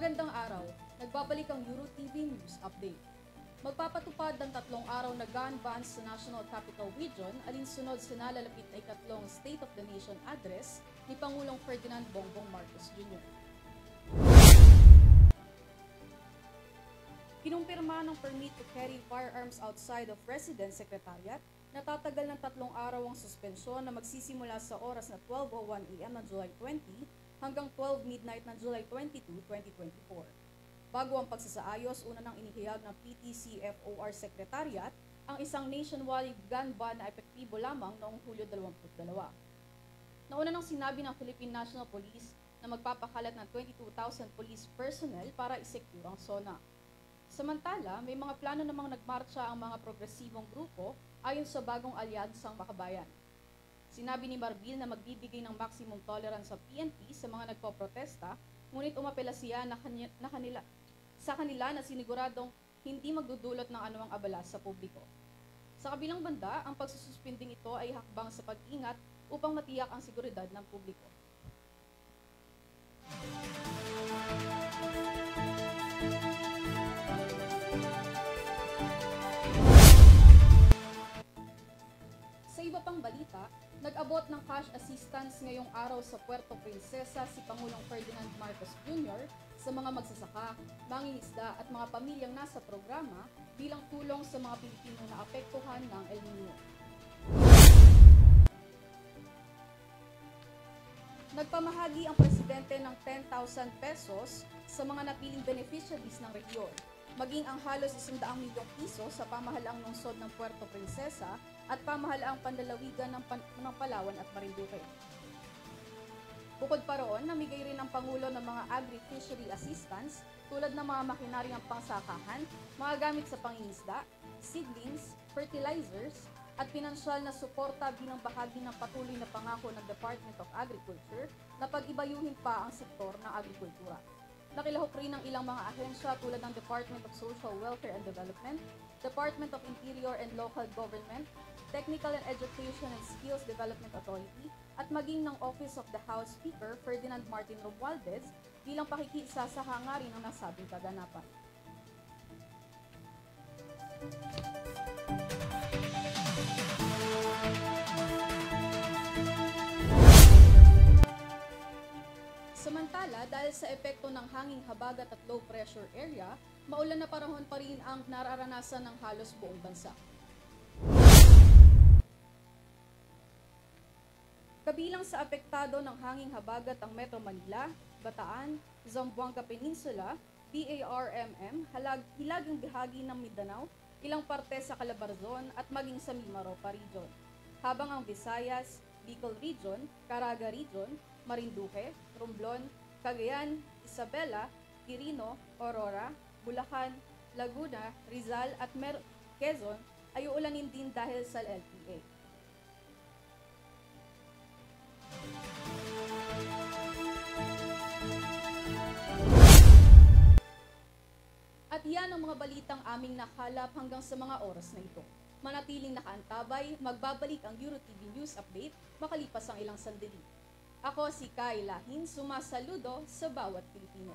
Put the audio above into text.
Magandang araw, nagbabalik ang EuroTV News Update. Magpapatupad ng 3 araw na gun ban sa National Capital Region alinsunod sa nalalapit na ikatlong State of the Nation Address ni Pangulong Ferdinand Bongbong Marcos Jr. Kinumpirma ng permit to carry firearms outside of Residence Secretariat na tatagal ng 3 araw ang suspensyon na magsisimula sa oras na 12:01 AM ng July 20 hanggang 12 midnight ng July 22, 2024. Bago ang pagsasaayos, una nang inihayag ng PTCFOR Secretariat ang isang nationwide gun ban na epektibo lamang noong Hulyo 22. Nauna nang sinabi ng Philippine National Police na magpapakalat ng 22,000 police personnel para isecure ang SONA. Samantala, may mga plano namang nagmarcha ang mga progresibong grupo ayon sa bagong alyansang Makabayan. Sinabi ni Marbil na magbibigay ng maximum tolerance sa PNP sa mga nagpoprotesta, ngunit umapela siya sa kanila na siniguradong hindi magdudulot ng anumang abala sa publiko. Sa kabilang banda, ang pagsususpinding ito ay hakbang sa pag-ingat upang matiyak ang seguridad ng publiko. Sa iba pang balita, nag-abot ng cash assistance ngayong araw sa Puerto Princesa si Pangulong Ferdinand Marcos Jr. sa mga magsasaka, mangingisda at mga pamilyang nasa programa bilang tulong sa mga Pilipino na apektuhan ng El Niño. Nagpamahagi ang presidente ng 10,000 pesos sa mga napiling beneficiaries ng rehiyon, maging ang halos 100 milyong piso sa pamahalaang lungsod ng Puerto Princesa at pamahalaang pandalawigan ng Palawan at Marinduque. Bukod pa roon, namigay rin ang Pangulo ng mga agri-fishery assistance tulad ng mga makinaryang pangsakahan, mga gamit sa pangingisda, seedlings, fertilizers, at pinansyal na suporta bilang bahagi ng patuloy na pangako ng Department of Agriculture na pag-ibayuhin pa ang sektor ng agrikultura. Nakilahok rin ng ilang mga ahensya tulad ng Department of Social Welfare and Development, Department of Interior and Local Government, Technical and Education and Skills Development Authority, at maging ng Office of the House Speaker Ferdinand Martin Romualdez bilang pakikiisa sa hangarin ng nasabing kaganapan. Samantala, dahil sa epekto ng hanging habagat at low pressure area, maulan na panahon pa rin ang nararanasan ng halos buong bansa. Kabilang sa apektado ng hanging habagat ang Metro Manila, Bataan, Zamboanga Peninsula, BARMM, hilagang bahagi ng Mindanao, ilang parte sa Calabarzon at maging sa Mimaropa Region. Habang ang Visayas, Bicol Region, Caraga Region, Marinduque, Romblon, Cagayan, Isabela, Quirino, Aurora, Bulacan, Laguna, Rizal at Quezon ay uulanin din dahil sa LPA. At yan ang mga balitang aming nakalap hanggang sa mga oras na ito. Manatiling nakaantabay, magbabalik ang EuroTV News Update makalipas ang ilang sandali. Ako si Kay Lahin, sumasaludo sa bawat Pilipino.